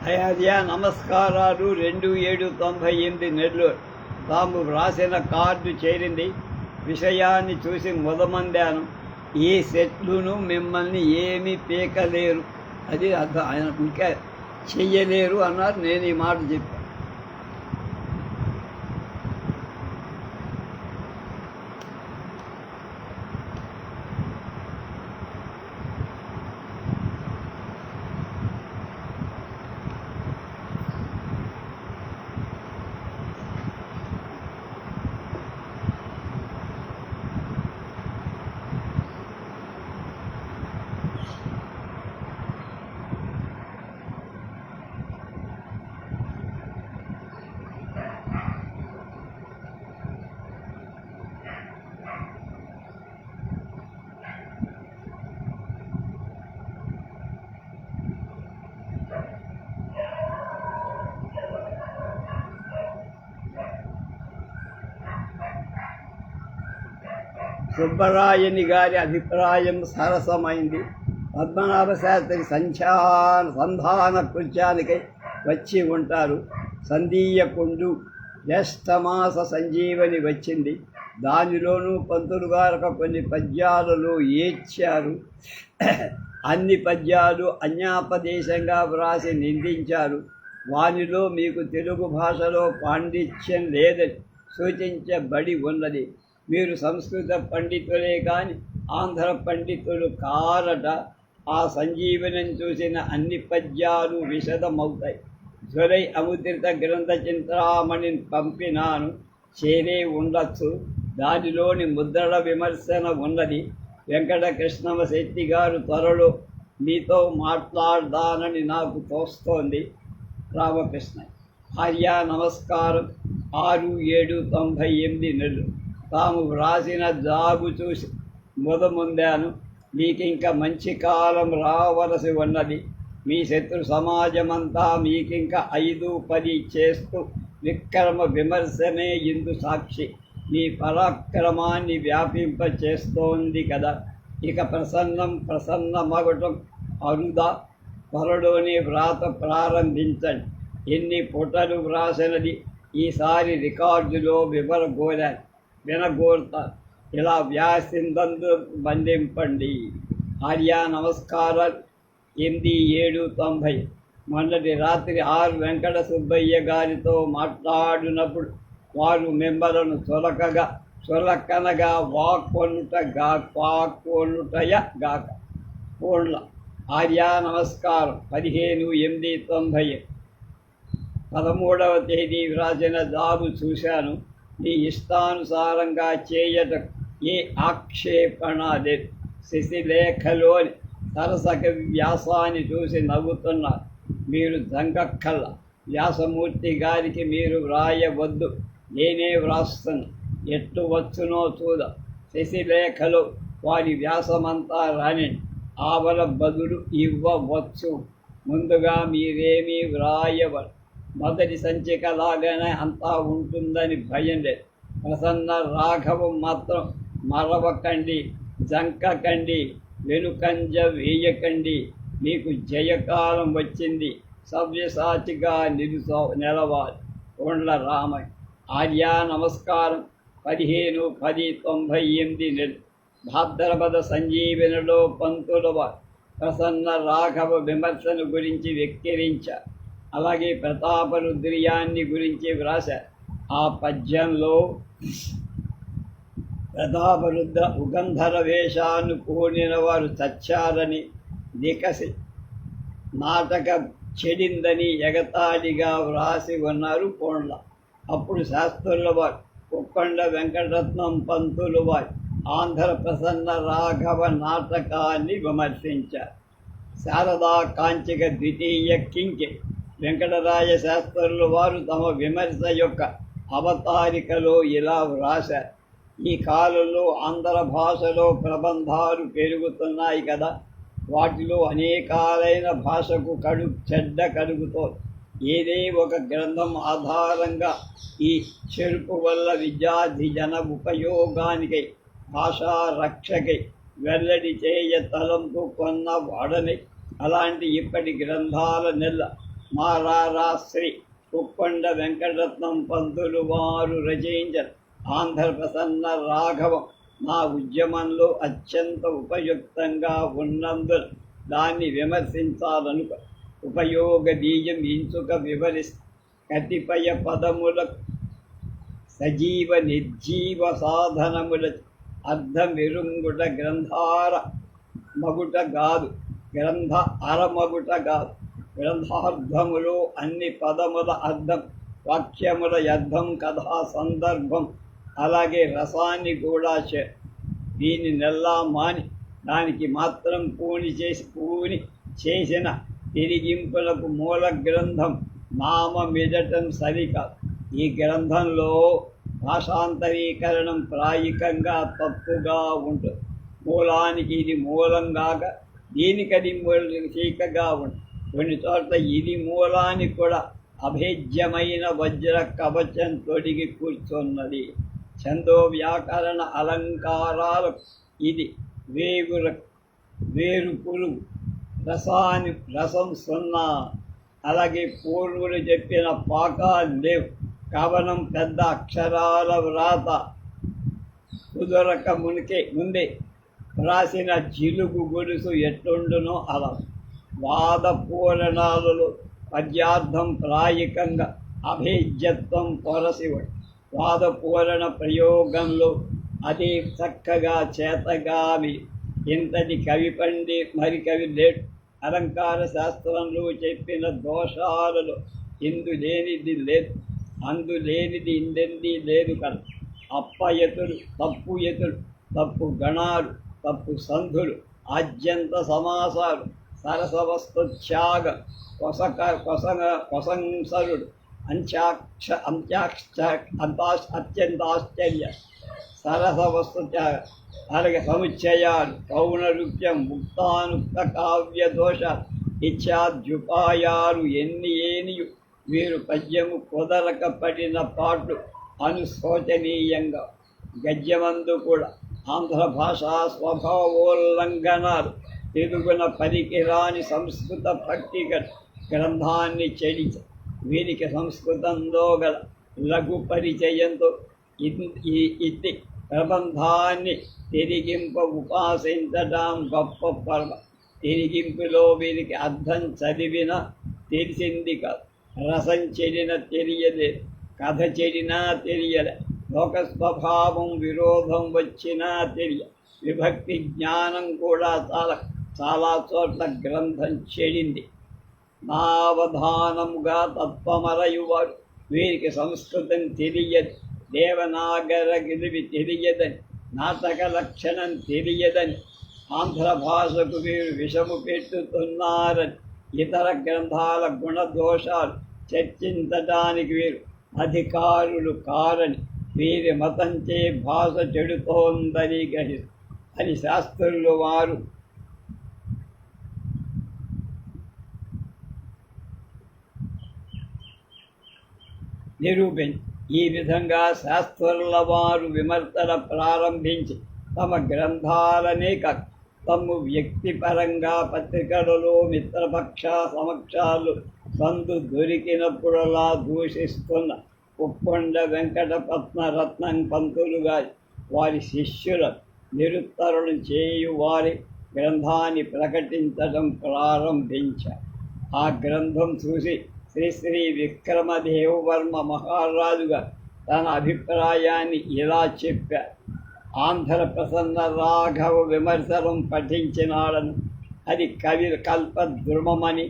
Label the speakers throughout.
Speaker 1: అయ్యా నమస్కారాలు. 2798 నెల్లూరు. తాము వ్రాసిన కార్డు చేరింది. విషయాన్ని చూసి మొదమందాను. ఈ సెట్లును మిమ్మల్ని ఏమీ పీకలేరు, అది అర్థం. ఆయన ఇంకా చెయ్యలేరు అన్నారు. నేను ఈ మాట చెప్పాను. సుబ్బరాయని గారి అభిప్రాయం సరసమైంది. పద్మనాభ శాస్త్రి సంధాన కృత్యానికై వచ్చి ఉంటారు. సందీయకుండు జ్యేష్ఠమాస సంజీవని వచ్చింది. దానిలోనూ పంతులు గారు కొన్ని పద్యాలలో ఏడ్చారు. అన్ని పద్యాలు అన్యాపదేశంగా వ్రాసి నిందించారు. వానిలో మీకు తెలుగు భాషలో పాండిత్యం లేదని సూచించబడి ఉన్నది. మీరు సంస్కృత పండితులే కానీ ఆంధ్ర పండితులు కారట. ఆ సంజీవనం చూసిన అన్ని పద్యాలు విశదమవుతాయి. జ్వరై అముద్రిత గ్రంథ చింతామణిని పంపినాను, చేరే ఉండొచ్చు. దానిలోని ముద్రల విమర్శన ఉన్నది. వెంకటకృష్ణమ శెట్టి గారు త్వరలో మీతో మాట్లాడదానని నాకు తోస్తోంది. రామకృష్ణ. ఆర్య నమస్కారం. 6798 నెలలు. తాము వ్రాసిన జాబు చూసి మొదముందాను. మీకింక మంచి కాలం రావలసి ఉన్నది. మీ శత్రు సమాజమంతా మీకింక 5-10 చేస్తూ విక్రమ విమర్శనే ఇందు సాక్షి. మీ పరాక్రమాన్ని వ్యాపింప చేస్తోంది కదా. ఇక ప్రసన్నమగటం అరుదా. త్వరలోనే వ్రాత ప్రారంభించండి. ఎన్ని పుటలు వ్రాసినది ఈసారి రికార్డులో వినగోరుతారు. ఇలా వ్యాసిందందు బంధింపండి. ఆర్య నమస్కారాలు. 8790. మొన్నటి రాత్రి వెంకట సుబ్బయ్య గారితో మాట్లాడినప్పుడు వారు మిమ్మలను చులకనగా వాక్కొనుటయ గాక. పూర్ణ. ఆర్య నమస్కారం. 15/8/90. 13వ తేదీ వ్రాసిన జాబు చూశాను. మీ ఇష్టానుసారంగా చేయట ఏ ఆక్షేపణ లేదు. శశిలేఖలోని సరసక వ్యాసాన్ని చూసి నవ్వుతున్నారు. మీరు జంగక్కల్ల. వ్యాసమూర్తి గారికి మీరు వ్రాయవద్దు, నేనే వ్రాస్తున్నా. ఎట్టు వచ్చునో చూద్దాం. శశిలేఖలో వారి వ్యాసమంతా రానండి. ఆవల బదులు ఇవ్వవచ్చు. ముందుగా మీరేమీ వ్రాయవరు. మొదటి సంచికలాగానే అంతా ఉంటుందని భయం లేదు. ప్రసన్న రాఘవం మాత్రం మరవకండి, జంకకండి, వెనుకంజ వేయకండి. మీకు జయకాలం వచ్చింది. సవ్యసాచిగా నిలవాలి. కొండ్ల రామయ్య. ఆర్య నమస్కారం. 15/10/98 నెలలు. భాద్రపద సంజీవనిలో పంతుల వారు ప్రసన్న రాఘవ విమర్శను గురించి వెక్కిరించారు. అలాగే ప్రతాపరుద్రియాన్ని గురించి వ్రాశారు. ఆ పద్యంలో ప్రతాపరుద్ర ఉగంధర వేషాన్ని పూనిన వారు చచ్చారని, నికసి నాటక చెడిందని ఎగతాళిగా వ్రాసి ఉన్నారు కోండ్ల. అప్పుడు శాస్త్రుల వారు కుక్కొండ వెంకటరత్నం పంతులు వారు ఆంధ్ర ప్రసన్న రాఘవ నాటకాన్ని విమర్శించారు. శారదా కాంచిక ద్వితీయ కింకి వెంకటరాయ శాస్త్రుల వారు తమ విమర్శ యొక్క అవతారికలో ఇలా వ్రాశారు. ఈ కాలంలో ఆంధ్ర భాషలో ప్రబంధాలు పెరుగుతున్నాయి కదా. వాటిలో అనేకాలైన భాషకు చెడ్డ కలుగుతోంది. ఏదే ఒక గ్రంథం ఆధారంగా ఈ చెరుపు వల్ల విద్యార్థి జన ఉపయోగానికై, భాషా రక్షకై వెల్లడి చేయ తలంపు కొన్న వాడని. అలాంటి ఇప్పటి గ్రంథాల నెల్ల మారారా శ్రీ కుప్పండ వెంకటరత్నం పంతులు వారు రచయించారు. ఆంధ్రప్రసన్న రాఘవం నా ఉద్యమంలో అత్యంత ఉపయుక్తంగా ఉన్నందున దాన్ని విమర్శించాలనుక ఉపయోగ బీజం ఇంచుక వివరిస్తూ కతిపయ పదములకు సజీవ నిర్జీవ సాధనముల అర్థమెరుంగుట గ్రంథార మగుట కాదు, గ్రంథ అరమగుట కాదు. గ్రంథార్థములో అన్ని పదముల అర్థం, వాక్యముల అర్థం, కథా సందర్భం, అలాగే రసాన్ని కూడా దీని నెల్లా మాని దానికి మాత్రం పూని చేసిన తిరిగింపులకు మూల గ్రంథం నామమిడటం సరికాదు. ఈ గ్రంథంలో భాషాంతరీకరణం ప్రాయికంగా తప్పుగా ఉంటుంది. మూలానికి ఇది మూలం కాక దీనికది చీకగా ఉంటుంది. కొన్ని చోట్ల ఇది మూలానికి కూడా అభేద్యమైన వజ్ర కవచం తొడిగి కూర్చున్నది. ఛందో వ్యాకరణ అలంకారాలకు ఇది వేరు పురుగు. రసం సున్నా. అలాగే పూర్వులు చెప్పిన పాకాలు లేవు. కవనం పెద్ద అక్షరాల వ్రాత కుదరక ముందే వ్రాసిన జిలుగు గొలుసు ఎట్లుండునో అలా. వాద పూరణాలలో పద్యార్థం ప్రాయికంగా అభేద్యత్వం పొరసివడు. వాద పూరణ ప్రయోగంలో అదే చక్కగా చేతగామి. ఇంతటి కవి పండి మరి కవి లేడు. అలంకార శాస్త్రంలో చెప్పిన దోషాలలో ఇందు లేనిది లేదు, అందు లేనిది ఇందెంది లేదు కదా. అప్పయతులు, తప్పు ఎతులు, తప్పు గణాలు, తప్పు సంధులు, ఆద్యంత సమాసాలు, సరసవస్తత్యాగ కొసంసరుడు, అత్యంతాశ్చర్య సరసవస్తు త్యాగ, అలాగే సముచ్చయాలు, పౌనరుక్యం, ముక్తానుక్త కావ్య దోషాలు, ఇత్యాద్యుపాయాలు ఏనియు వీరు పద్యము కుదరక పడిన పాటు అనుశోచనీయంగా. గద్యమందు కూడా ఆంధ్ర భాషా స్వభావోల్లంఘనాలు, తెలుగున పనికిరాని సంస్కృత పట్టిక గ్రంథాన్ని చెడిచ. వీరికి సంస్కృతంలో గల లఘు పరిచయంతో ఇది ప్రబంధాన్ని తిరిగింప ఉపాసించడం గొప్ప పర్వ. తిరిగింపులో వీరికి అర్థం చదివిన తెలిసింది కాదు. రసం చెడిన తెలియలేదు, కథ చెడినా తెలియలే, లోక స్వభావం విరోధం వచ్చినా తెలియ. విభక్తి జ్ఞానం కూడా చాలా చోట్ల గ్రంథం చెడింది. నావధానముగా తత్వమరయువారు. వీరికి సంస్కృతం తెలియదు, దేవనాగర గిలివి తెలియదని, నాటక లక్షణం తెలియదని, ఆంధ్ర భాషకు వీరు విషము పెట్టుతున్నారని, ఇతర గ్రంథాల గుణదోషాలు చర్చించడానికి వీరు అధికారులు కారని, వీరి మతంచే భాష చెడుతోందని అని శాస్త్రులు వారు నిరూపించి, ఈ విధంగా శాస్త్రుల వారు విమర్శన ప్రారంభించి తమ గ్రంథాలనే కాక తమ్ము వ్యక్తిపరంగా పత్రికలలో మిత్రపక్ష సమక్షాలు సందు దొరికినప్పుడలా దూషిస్తున్న ఉప్పొండ వెంకటపద్మరత్నం పంతులు గారి వారి శిష్యులను నిరుత్తరులను చేయు వారి గ్రంథాన్ని ప్రకటించడం ప్రారంభించారు. ఆ గ్రంథం చూసి శ్రీ విక్రమదేవవర్మ మహారాజుగా తన అభిప్రాయాన్ని ఇలా చెప్పారు. ఆంధ్ర ప్రసన్న రాఘవ విమర్శనం పఠించినాడని, అది కవి కల్పద్రుమమని,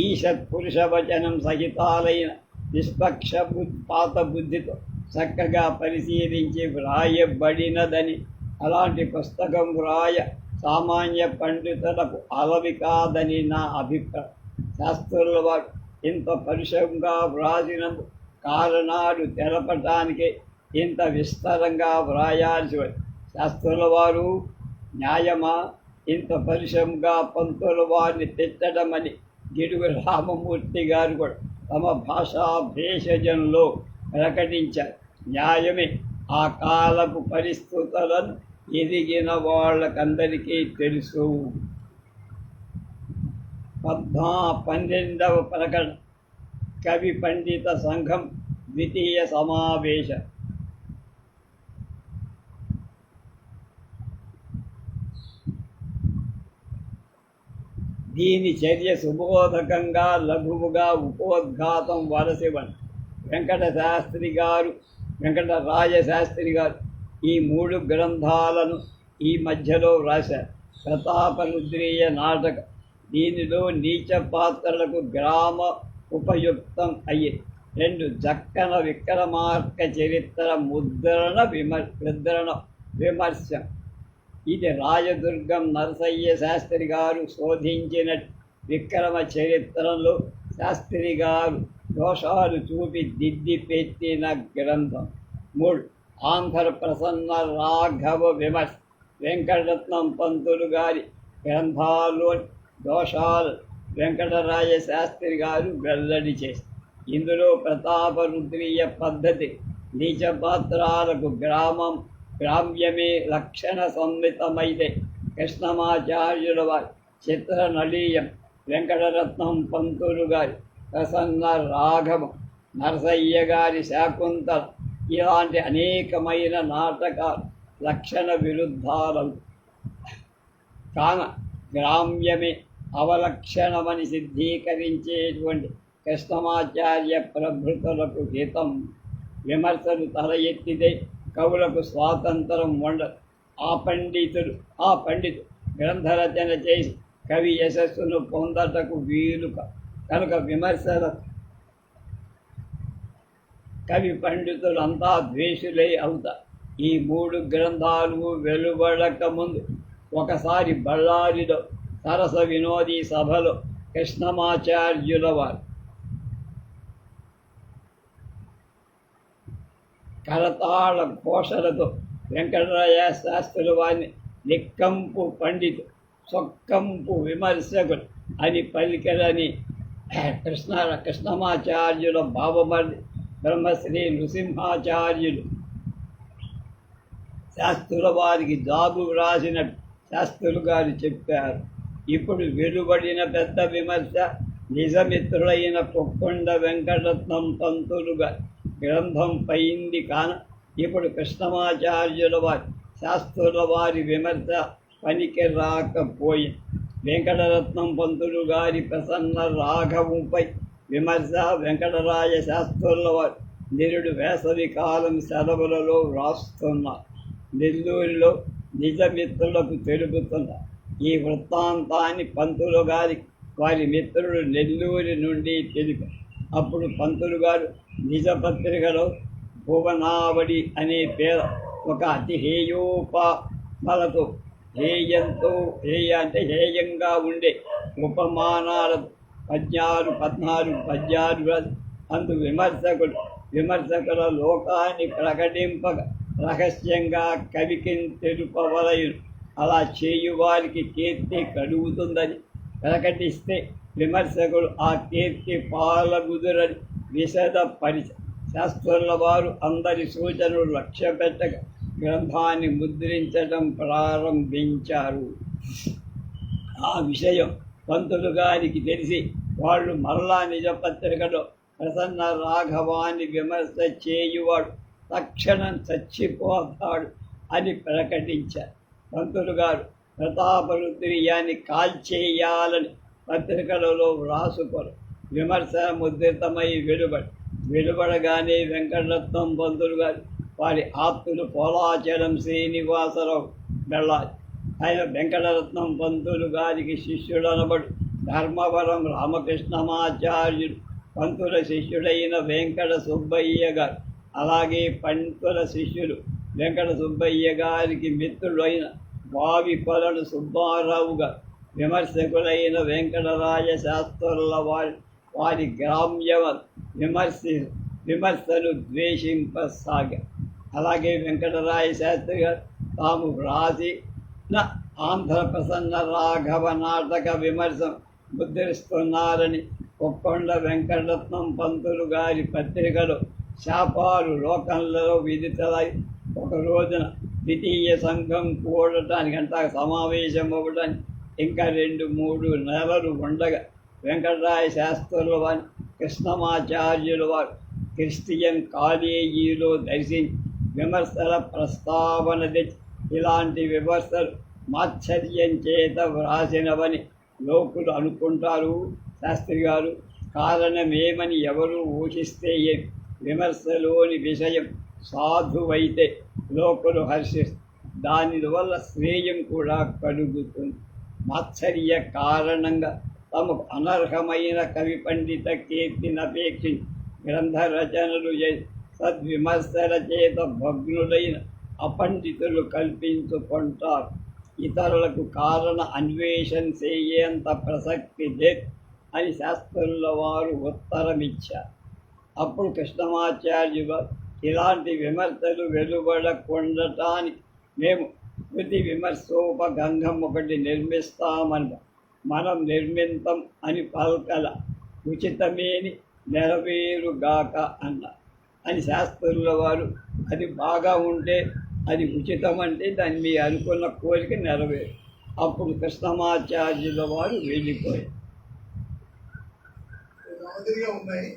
Speaker 1: ఈషత్ పురుషవచనం సహితాలైన నిష్పక్ష పాత బుద్ధితో చక్కగా పరిశీలించి వ్రాయబడినదని, అలాంటి పుస్తకం వ్రాయ సామాన్య పండితులకు అలవి కాదని నా అభిప్రాయం. శాస్త్రుల వారు ఇంత పరుషంగా వ్రాసిన కారణాలు తెలపటానికే ఇంత విస్తారంగా వ్రాయాల్సి వచ్చి. శాస్త్రుల వారు న్యాయమా ఇంత పరుషంగా పంతుల వారిని తిట్టడమని గిడుగు రామమూర్తి గారు కూడా తమ భాషా భేషజంలో ప్రకటించారు. న్యాయమే. ఆ కాలపు పరిస్థితులను ఎదిగిన వాళ్ళకందరికీ తెలుసు. 12వ ప్రకటన కవి పండిత సంఘం ద్వితీయ సమావేశ. దీని చర్య సుబోధకంగా లఘువుగా ఉపోద్ఘాతం వలసివన్ వెంకటరాజశాస్త్రి గారు ఈ 3 గ్రంథాలను ఈ మధ్యలో వ్రాశారు. ప్రతాపరుద్రీయ నాటకం. దీనిలో నీచ పాత్రలకు గ్రామ ఉపయుక్తం అయ్యి 2 జక్కన విక్రమార్క చరిత్ర ముద్రణ విమర్శ. ఇది రాజదుర్గం నరసయ్య శాస్త్రి గారు శోధించిన విక్రమ చరిత్రలో శాస్త్రి గారు దోషాలు చూపి దిద్ది పెట్టిన గ్రంథం. 3 ఆంధ్ర ప్రసన్న రాఘవ విమర్శ. వెంకటరత్నం పంతులు గారి గ్రంథాల్లోని దోషాలు వెంకటరాయ శాస్త్రి గారు వెల్లడి చేశారు. ఇందులో ప్రతాపరుద్రీయ పద్ధతి నీచపాత్రాలకు గ్రామ్యమే లక్షణ సంహితమైతే కృష్ణమాచార్యుల వారి చిత్రనళీయం, వెంకటరత్నం పంతులు గారి ప్రసన్న రాఘవం, నరసయ్య గారి శాకుంతల ఇలాంటి అనేకమైన నాటకాలు లక్షణ విరుద్ధాలు కాన గ్రామ్యమే అవలక్షణమని సిద్ధీకరించేటువంటి కృష్ణమాచార్య ప్రభృతులకు హితం. విమర్శలు తల ఎత్తిదే కవులకు స్వాతంత్రం ఉండదు. ఆ పండితుడు గ్రంథరచన చేసి కవి యశస్సును పొందటకు వీలు కనుక విమర్శలకు కవి పండితులంతా ద్వేషులై అవుతారు. ఈ 3 గ్రంథాలు వెలువడక ముందు ఒకసారి బళ్ళారిలో సరస వినోదీ సభలో కృష్ణమాచార్యుల వారు కరతాళ ఘోషలతో వెంకటరాయ శాస్త్రుల వారిని నిక్కంపు పండితు, సొక్కంపు విమర్శకుడు అని పలికలని కృష్ణమాచార్యుల భావమర్ది బ్రహ్మశ్రీ నృసింహాచార్యులు శాస్త్రుల వారికి జాబు వ్రాసినట్టు శాస్త్రులు గారు చెప్పారు. ఇప్పుడు వెలువడిన పెద్ద విమర్శ నిజమిత్రులైన పొక్కొండ వెంకటరత్నం పంతులుగా గ్రంథం పైంది కాన ఇప్పుడు కృష్ణమాచార్యుల వారి శాస్త్రుల వారి విమర్శ పనికి రాకపోయింది. వెంకటరత్నం పంతులు గారి ప్రసన్న రాఘవంపై విమర్శ వెంకటరాయ శాస్త్రుల వారు నిరుడు వేసవి కాలం సెలవులలో వ్రాస్తున్నారు. నెల్లూరులో నిజమిత్రులకు తెలుపుతున్నారు. ఈ వృత్తాంతాన్ని పంతులు గారి వారి మిత్రుడు నెల్లూరి నుండి తెలిపారు. అప్పుడు పంతులు గారు నిజ పత్రికలో భువనావడి అనే పేరు ఒక అతి హేయోపమలతో హేయంగా ఉండే ఉపమానాల 14 పద్యాలు అందు విమర్శకుల లోకాన్ని ప్రకటింపక రహస్యంగా కవికి తెలుపవలయును. అలా చేయువారికి కీర్తి కలుగుతుందని ప్రకటిస్తే విమర్శకులు ఆ కీర్తి పాలగుదురని విశదపరిచ శాస్త్రుల వారు అందరి సూచనలు లక్ష్యపెట్టక గ్రంథాన్ని ముద్రించడం ప్రారంభించారు. ఆ విషయం పంతులు గారికి తెలిసి వాళ్ళు మరలా నిజపత్రికలో ప్రసన్న రాఘవాన్ని విమర్శ చేయువాడు తక్షణం చచ్చిపోతాడు అని ప్రకటించారు. పంతులు గారు ప్రతాపరుద్రీయాన్ని కాల్చేయాలని పత్రికలలో వ్రాసుకొని విమర్శ ముద్రితమై వెలువడగానే వెంకటరత్నం పంతులు గారు వారి ఆప్తులు పోలాచలం శ్రీనివాసరావు వెళ్ళాలి. ఆయన వెంకటరత్నం పంతులు గారికి శిష్యుడనబడు ధర్మవరం రామకృష్ణమాచార్యుడు పంతుల శిష్యుడైన వెంకట సుబ్బయ్య గారు, అలాగే పంతుల శిష్యులు వెంకట సుబ్బయ్య గారికి మిత్రులైన వావి కొలను సుబ్బారావు గారు, విమర్శకులైన వెంకటరాయ శాస్త్రుల వారి గ్రామ్య విమర్శలు ద్వేషింపసాగారు. అలాగే వెంకటరాయ శాస్త్రి గారు తాము వ్రాసిన ఆంధ్ర ప్రసన్న రాఘవ నాటక విమర్శ ముద్రిస్తున్నారని కొక్కొండ వెంకటరత్నం పంతులు గారి పత్రికలో శాపాలు లోకంలో విదితలై ఒక రోజున ద్వితీయ సంఘం కూడటానికి సమావేశం అవ్వడానికి ఇంకా 2-3 నెలలు ఉండగా వెంకటరాయ శాస్త్రుల వారి కృష్ణమాచార్యుల వారు క్రిస్టియన్ కాలేజీలో దర్శించి విమర్శల ప్రస్తావన తెచ్చి ఇలాంటి విమర్శలు మాత్సర్యం చేత వ్రాసినవని లోకులు అనుకుంటారు శాస్త్రి గారు. కారణమేమని ఎవరు ఊహిస్తే ఏం, విమర్శలోని విషయం సాధువైతే లోకులు హర్షిస్తారు, దానివల్ల శ్రేయం కూడా కలుగుతుంది. మాత్సర్య కారణంగా తమకు అనర్హమైన కవి పండిత కీర్తినపేక్షించి గ్రంథ రచనలు చేసి సద్విమర్శల చేత భగ్నులైన అపండితులు కల్పించుకుంటారు. ఇతరులకు కారణ అన్వేషణ చేయేంత ప్రసక్తి లేదు అని శాస్త్రుల వారు ఉత్తరమిచ్చారు. అప్పుడు కృష్ణమాచార్యులు ఇలాంటి విమర్శలు వెలువడకుండటానికి మేము ప్రతి విమర్శోపగంధం ఒకటి నిర్మిస్తామని మనం నిర్మింతం అని పలకల, ఉచితమేని నెరవేరుగాక అన్నారు అని శాస్త్రుల వారు. అది బాగా ఉంటే అది ఉచితం అంటే దాన్ని మీ అనుకున్న కోరిక నెరవేరు. అప్పుడు కృష్ణమాచార్యుల వారు వెళ్ళిపోయారు.
Speaker 2: మాదిరిగా ఉన్నాయి.